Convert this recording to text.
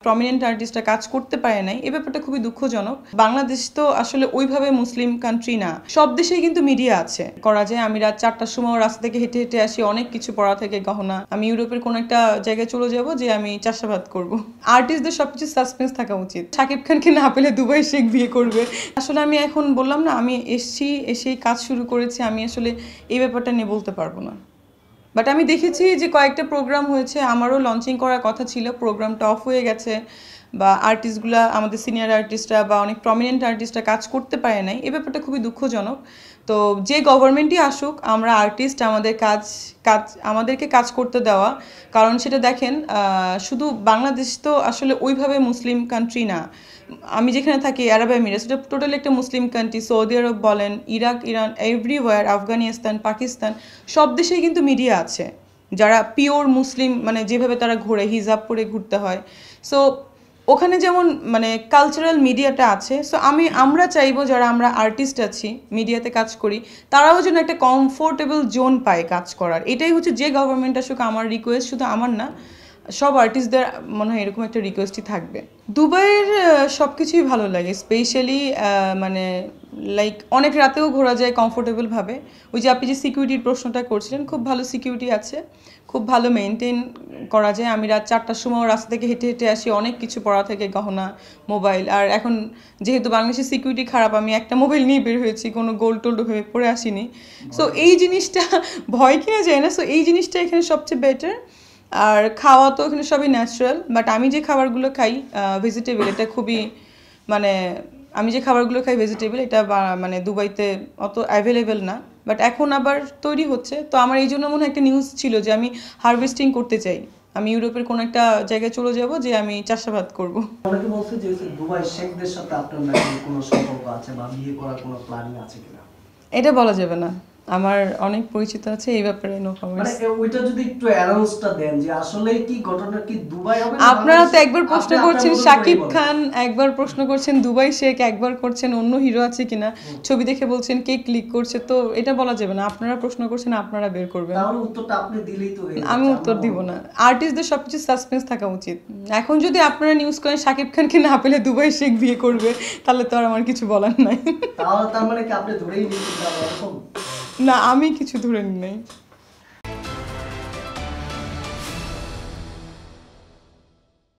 Prominent আর্টিস্টরা কাজ করতে পারে নাই, এই ব্যাপারটা খুবই দুঃখজনক। বাংলাদেশ তো আসলে ওইভাবে মুসলিম কান্ট্রি না, সব দেশেই কিন্তু মিডিয়া আছে, করা যায়। আমি রাত 4টার সময় রাস্তা থেকে হেঁটে হেঁটে আসি, অনেক কিছু পড়া থেকে গহনা। আমি ইউরোপের কোনো একটা জায়গায় চলে যাব যে আমি চাষাবাদ করব। আর্টিস্টদের সবকিছু সাসপেন্স থাকা উচিত। শাকিব খানকে না পেলে দুবাই শেখ বিয়ে করবে। আসলে আমি এখন বললাম না, আমি এসেই কাজ শুরু করেছি, আমি আসলে এই ব্যাপারটা নিয়ে বলতে পারবো না। বাট আমি দেখেছি যে কয়েকটা প্রোগ্রাম হয়েছে, আমারও লঞ্চিং করার কথা ছিল, প্রোগ্রামটা অফ হয়ে গেছে, বা আর্টিস্টগুলা, আমাদের সিনিয়র আর্টিস্টরা বা অনেক প্রমিনেন্ট আর্টিস্টরা কাজ করতে পারে নাই, এই ব্যাপারটা খুবই দুঃখজনক। তো যে গভর্নমেন্টই আসুক, আমরা আর্টিস্ট, আমাদেরকে কাজ করতে দেওয়া। কারণ সেটা দেখেন, শুধু বাংলাদেশ তো আসলে ওইভাবে মুসলিম কান্ট্রি না। আমি যেখানে থাকি আরব এমিরেটস, এটা টোটালি একটা মুসলিম কান্ট্রি। সৌদি আরব বলেন, Iraq, Iran, everywhere, Afghanistan, Pakistan, সব দেশেই কিন্তু মিডিয়া আছে যারা পিওর মুসলিম, মানে যেভাবে তারা ঘোরে, হিজাব পরে ঘুরতে হয়। সো ওখানে যেমন মানে কালচারাল মিডিয়াটা আছে। সো আমরা চাইবো যারা আমরা আর্টিস্ট আছি, মিডিয়াতে কাজ করি, তারাও যেন একটা কমফোর্টেবল জোন পায় কাজ করার। এটাই হচ্ছে যে গভর্নমেন্ট আসুক, আমার রিকোয়েস্ট, শুধু আমার না, সব আর্টিস্টদের মনে হয় এরকম একটা রিকোয়েস্টই থাকবে। দুবাইয়ের সব কিছুই ভালো লাগে, স্পেশালি মানে লাইক অনেক রাতেও ঘোরা যায় কমফোর্টেবলভাবে। ওই যে আপনি যে সিকিউরিটির প্রশ্নটা করছিলেন, খুব ভালো সিকিউরিটি আছে, খুব ভালো মেনটেন করা যায়। আমি রাত 4টার সময় রাস্তা থেকে হেঁটে হেঁটে আসি, অনেক কিছু পড়া থেকে গহনা, মোবাইল। আর এখন যেহেতু বাংলাদেশের সিকিউরিটি খারাপ, আমি একটা মোবাইল নিয়ে বের হয়েছি, কোনো গোল্ড টোল্ড হয়ে পড়ে আসিনি। সো এই জিনিসটা ভয় কিনা যায় না। সো এই জিনিসটা এখানে সবচেয়ে বেটার। আর খাওয়া তো এখানে সবই ন্যাচারাল, বাট আমি যে খাবারগুলো খাই ভেজিটেবল, এটা খুবই মানে আমি যে খাবারগুলো খাই ভেজিটেবল, এটা মানে দুবাইতে অত অ্যাভেলেবেল না, বাট এখন আবার তৈরি হচ্ছে। তো আমার এই জন্য মনে হয় একটা নিউজ ছিল যে আমি হারভেস্টিং করতে চাই, আমি ইউরোপের কোনো একটা জায়গায় চলে যাব যে আমি চাষাবাদ করব। অনেকে বলছে যে দুবাই শেখদের সাথে আপনার নাকি কোনো সম্পর্ক আছে বা বিয়ে করার কোনো প্ল্যানিং আছে কিনা? এটা বলা যাবে না, আমার অনেক পরিচিত আছে এই ব্যাপারে, নো কমেন্টস। মানে ওইটা যদি একটু অ্যানাউন্সটা দেন যে আসলে কি ঘটনা, কি দুবাই হবে না? আপনারা তো একবার প্রশ্ন করছেন শাকিব খান, একবার প্রশ্ন করছেন দুবাই শেখ, একবার করছেন অন্য হিরো আছে কিনা, ছবি দেখে বলছেন কে ক্লিক করছে। তো এটা বলা যাবে না, আপনারা প্রশ্ন করছেন, আপনারা বের করবেন। তাহলে উত্তরটা আপনি দিলেই তো হয়ে যাবে। আমি উত্তর দিব না, আর্টিস্টদের সবকিছু সাসপেন্স থাকা উচিত। এখন যদি আপনারা নিউজ করেন শাকিব খানকে না পেলে দুবাই শেখ বিয়ে করবে, তাহলে তো আর আমার কিছু বলার নাই। তার মানে কি আপনি ধরেই নিয়েছেন? না, আমি কিছু ধরে নিই নাই।